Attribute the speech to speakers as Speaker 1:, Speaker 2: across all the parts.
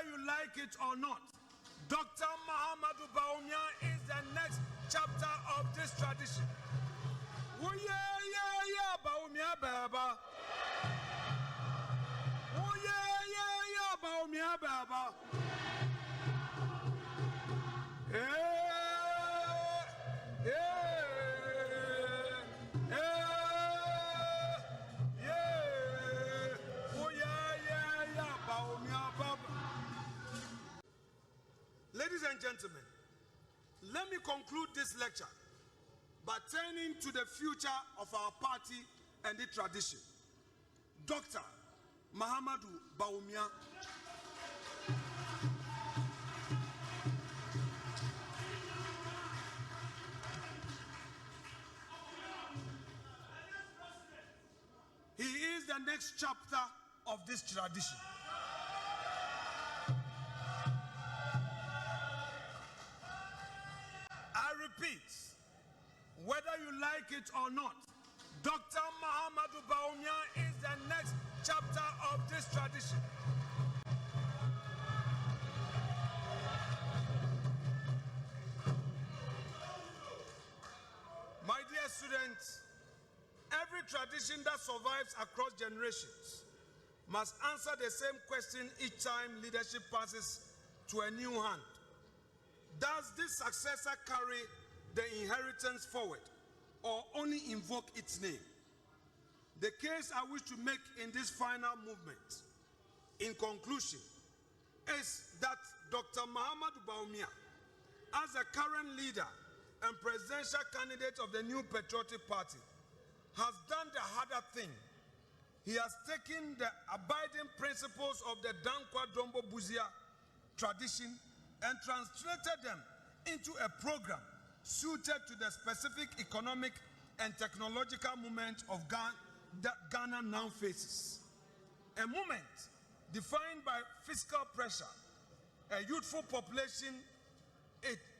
Speaker 1: you like it or not, Dr. Mahamudu Bawumia is the next chapter of this tradition. Oh yeah, Bawumia Baba. Oh yeah, Bawumia Baba. Ladies and gentlemen, let me conclude this lecture by turning to the future of our party and its tradition. Dr. Mahamudu Bawumia. He is the next chapter of this tradition. I repeat, whether you like it or not, Dr. Mahamudu Bawumia is the next chapter of this tradition. My dear students, every tradition that survives across generations must answer the same question each time leadership passes to a new hand. Does this successor carry the inheritance forward or only invoke its name? The case I wish to make in this final movement, in conclusion, is that Dr. Mahamudu Bawumia, as the current leader and presidential candidate of the New Patriotic Party, has done the harder thing. He has taken the abiding principles of the Dankwa Dombo Buzia tradition and translated them into a program suited to the specific economic and technological moment of that Ghana now faces. A moment defined by fiscal pressure, a youthful population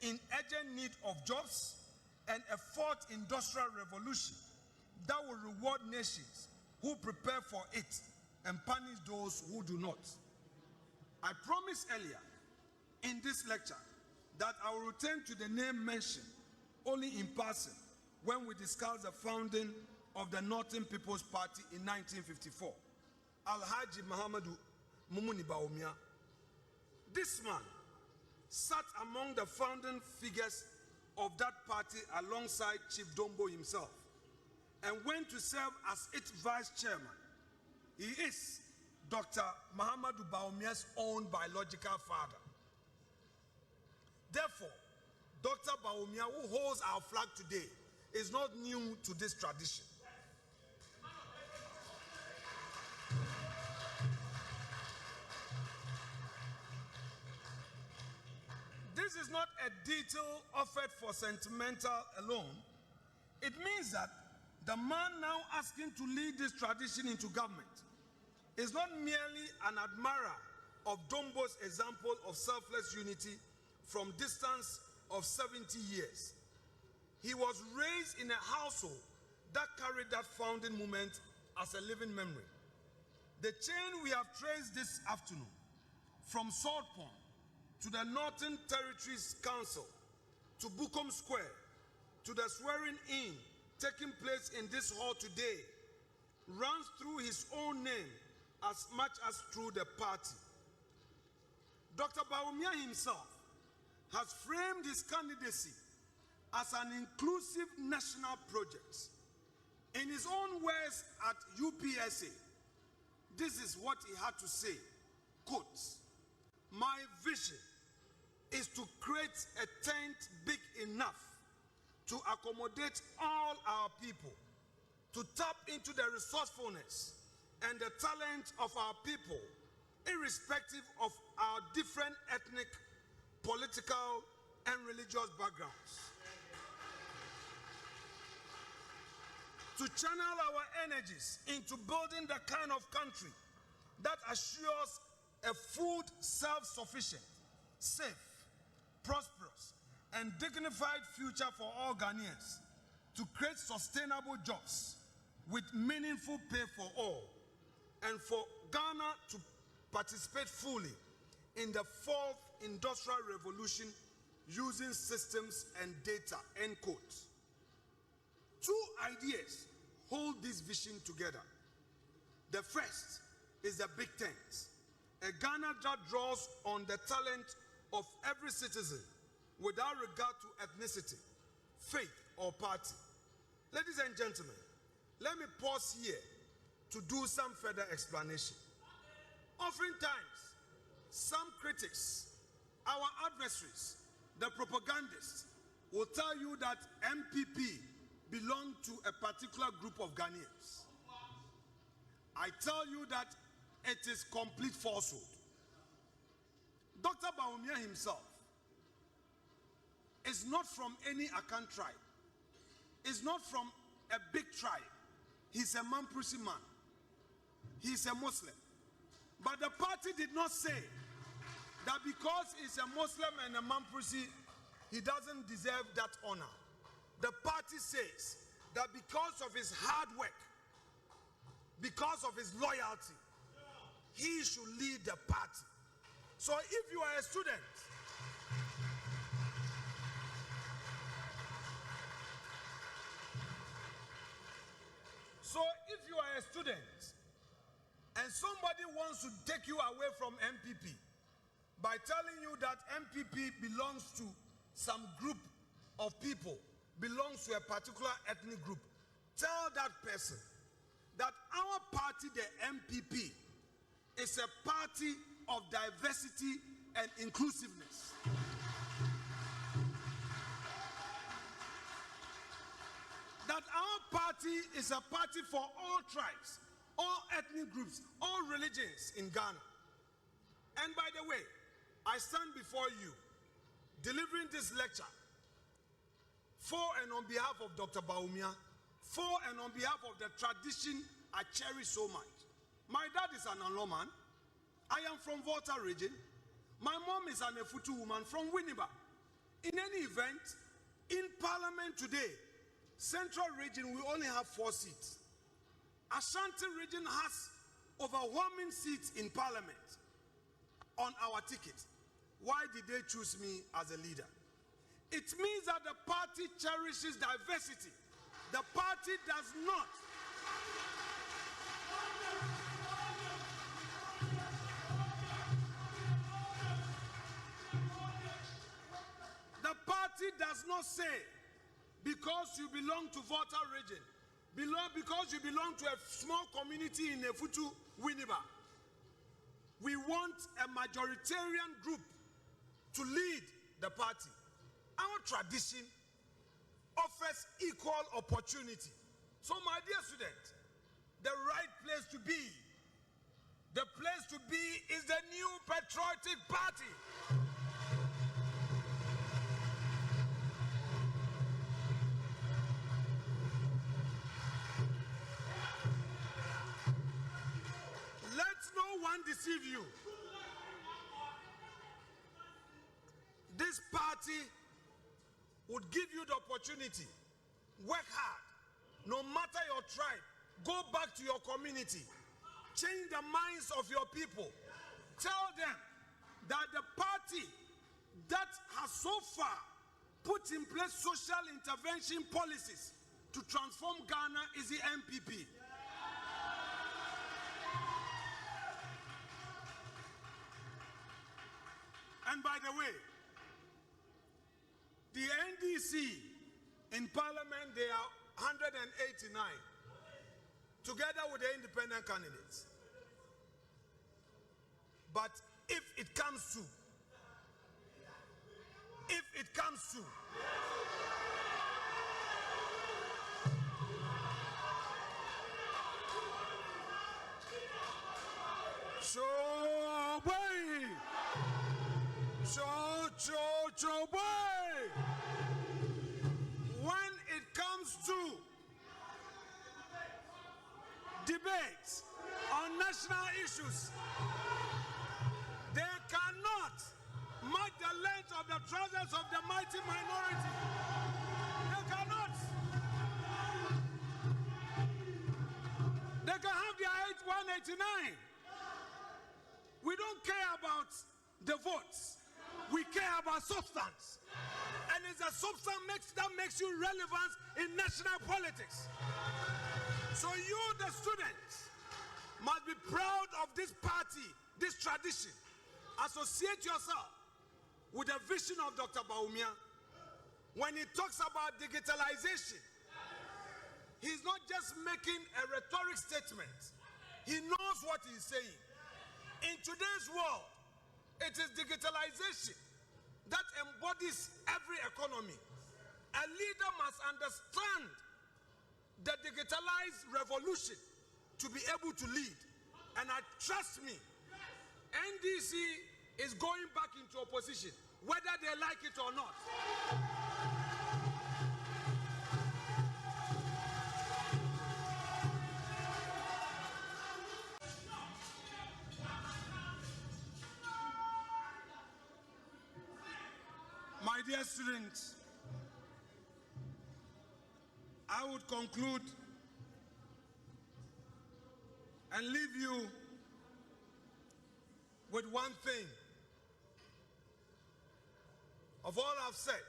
Speaker 1: in urgent need of jobs, and a fourth industrial revolution that will reward nations who prepare for it and punish those who do not. I promised earlier in this lecture that I will return to the name mentioned only in passing when we discuss the founding of the Northern People's Party in 1954, Al-Haji Mahamudu Mumuni Bawumia. This man sat among the founding figures of that party alongside Chief Dombo himself and went to serve as its vice chairman. He is Dr. Mahamudu Bawumia's own biological father. Therefore, Dr. Bawumia, who holds our flag today, is not new to this tradition. This is not a detail offered for sentimental alone. It means that the man now asking to lead this tradition into government is not merely an admirer of Dombo's example of selfless unity from distance of 70 years. He was raised in a household that carried that founding moment as a living memory. The chain we have traced this afternoon, from Salt Pond to the Northern Territories Council, to Bukom Square, to the swearing-in taking place in this hall today, runs through his own name as much as through the party. Dr. Bawumia himself has framed his candidacy as an inclusive national project. In his own words at UPSA, this is what he had to say, quote, "My vision is to create a tent big enough to accommodate all our people, to tap into the resourcefulness and the talent of our people, irrespective of our different ethnic, political, and religious backgrounds. To channel our energies into building the kind of country that assures a food self-sufficient, safe, prosperous, and dignified future for all Ghanaians, to create sustainable jobs with meaningful pay for all, and for Ghana to participate fully in the fourth industrial revolution using systems and data, end quote. Two ideas hold this vision together. The first is the big tent, a Ghana that draws on the talent of every citizen without regard to ethnicity, faith, or party. Ladies and gentlemen, let me pause here to do some further explanation. Oftentimes, some critics, our adversaries, the propagandists, will tell you that MPP belong to a particular group of Ghanaians. I tell you that it is complete falsehood. Dr. Bawumia himself is not from any Akan tribe. Is not from a big tribe. He's a Mamprisi man. He's a Muslim. But the party did not say that because he's a Muslim and a Mamprisi, he doesn't deserve that honor. The party says that because of his hard work, because of his loyalty, he should lead the party. So if you are a student, and somebody wants to take you away from MPP by telling you that MPP belongs to some group of people, belongs to a particular ethnic group, tell that person that our party, the MPP, is a party of diversity and inclusiveness. That our party is a party for all tribes, all ethnic groups, all religions in Ghana. And by the way, I stand before you delivering this lecture for and on behalf of Dr. Bawumia, for and on behalf of the tradition I cherish so much. My dad is an Anlo man. I am from Volta region. My mom is an Efutu woman from Winneba. In any event, in Parliament today, Central region, we only have 4 seats. Ashanti region has overwhelming seats in Parliament on our ticket. Why did they choose me as a leader? It means that the party cherishes diversity. The party does not. The party does not say, because you belong to Volta region, because you belong to a small community in Efutu, Winneba, we want a majoritarian group to lead the party. Our tradition offers equal opportunity. So my dear student, the right place to be, is the new patriotic party. Let no one deceive you. This party would give you the opportunity. Work hard. No matter your tribe, go back to your community. Change the minds of your people. Tell them that the party that has so far put in place social intervention policies to transform Ghana is the MPP. And by the way, the NDC in Parliament, they are 189, together with the independent candidates. But if it comes to, when it comes to debates on national issues, they cannot match the length of the trousers of the mighty minority. They cannot. They can have their 189. We don't care about the votes. We care about substance. And it's a substance that makes you relevant in national politics. So you, the students, must be proud of this party, this tradition. Associate yourself with the vision of Dr. Bawumia. When he talks about digitalization, he's not just making a rhetoric statement. He knows what he's saying. In today's world, it is digitalization that embodies every economy. A leader must understand the digitalized revolution to be able to lead. And trust me, NDC is going back into opposition, whether they like it or not. My dear students, I would conclude and leave you with one thing. Of all I've said,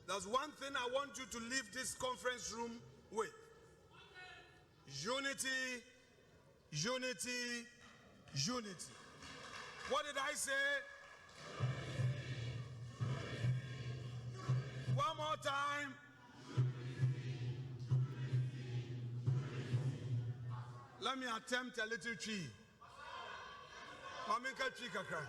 Speaker 1: there's one thing I want you to leave this conference room with. Unity, unity, unity. What did I say? One more time. Let me attempt a little tree. Mamika tree kakra.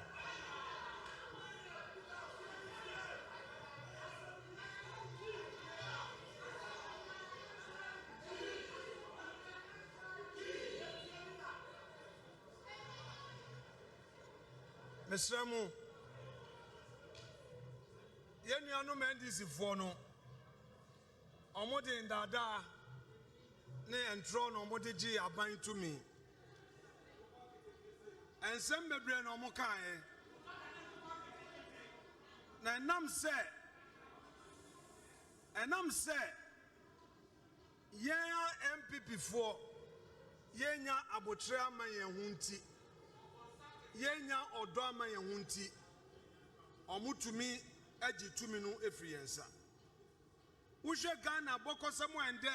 Speaker 1: Mr. Mu, yenu anu mendisi fono. Omode ndada ne entro no omode ji aban to me. Ensem bebre no mo kan e. Na enam se yen MPP for yenya abotre ama yen hunti. Yenya odo ama yen hunti. Omutumi agi tumi no efri yensa. Uhwe Ghana bokosam ende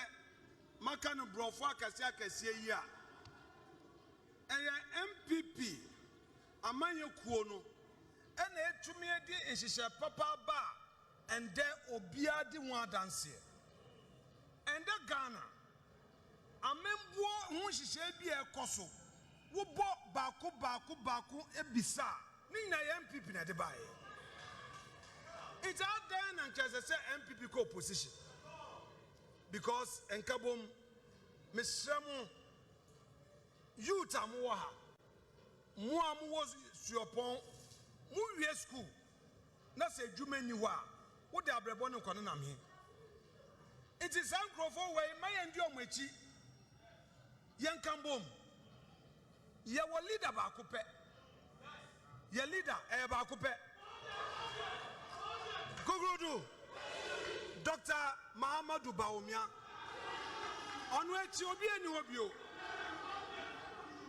Speaker 1: maka no brofo akase yi a. MPP amanye kuo no ena etumi edi nhihye papa ba ende obia di ho adanse ende Ghana amembuo ho nhihye bi ekoso wo bo baako ebisa ni na MPP na de bae. It's out there and just say MPP co-opposition. Because enkabom Mr. Youth amuwaha. Muamu was Agyapong. Mu school. Na se jume niwa. What they are brebon kono na me. It is Ankrofo way my endio mwechi. Yankambom. Ye wa leader ba kupe. Ye leader ba kupe. Gogrodu. Dr. Mahamadou Bawumia. Onwechi obi eni obio.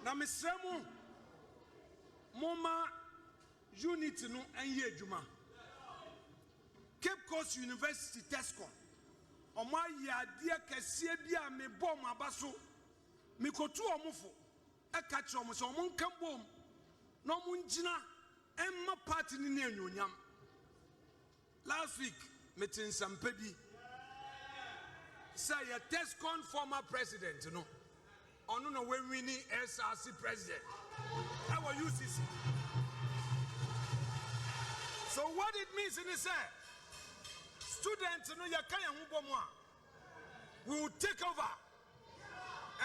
Speaker 1: Na misremu moma unity no enye adwuma. Cape Coast University Tescom. Omo yade kese bia me bom abaso. Me kotu omofo. E ka kire omo so omo nkambom. No mo ngina emma party ni na anyonyam. Last week meeting some baby. Say a Tescom former president, no. Ono no we winning SRC president. How are you, CC? So what it means in this students no yakaya hubomwa. We will take over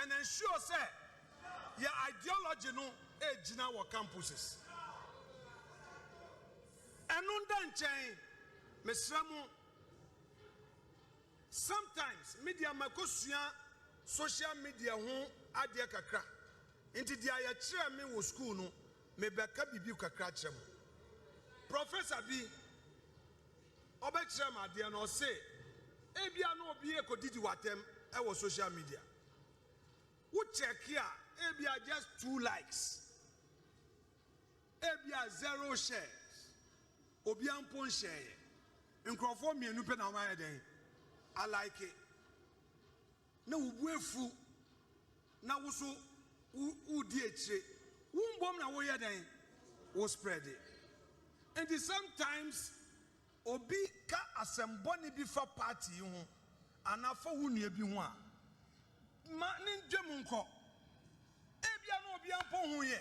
Speaker 1: and ensure say your ideology no age in our campuses. And on that chain, Mr. sometimes media makosia social media ho adia kakra inti dia ya kire me wo school no me beka bibi kakra kire mo professor bi oba kire ma dia no say ebia no obi e kodidi watem e wo social media wo check here ebia just 2 likes ebia 0 shares. Obiampon share. Nkrofo mienu pe na wan den. I like it. Na ubuefu na wuso udi eche. Wumbom na wo yeden wo spread it. And sometimes obi ka asemboni bi fa party ho anafa wunua bi ho a ma ne ndwem nko ebia na obi ampon ho ye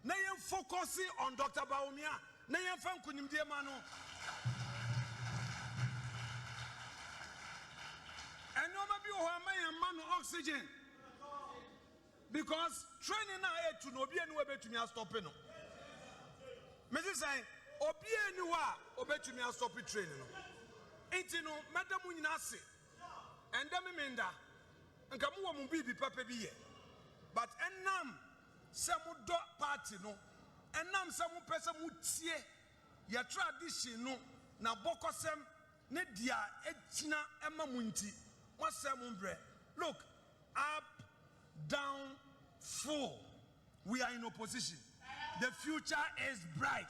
Speaker 1: na yen focus on Dr. Bawumia na yen fa nkunimdie ma no enoma bi ho ama yen ma no oxygen because training na etu no obi enu obetumi a stop no me say obi enu a obetumi a stop training no enti no madam nyina se enda me menda nka mo wo mo bibi papa bi ye but enam se mo do party no enam se mo pese mo tie ya tradition no na bokosem ne dia etina ema mo nti mo se mo bre look up down full we are in opposition the future is bright.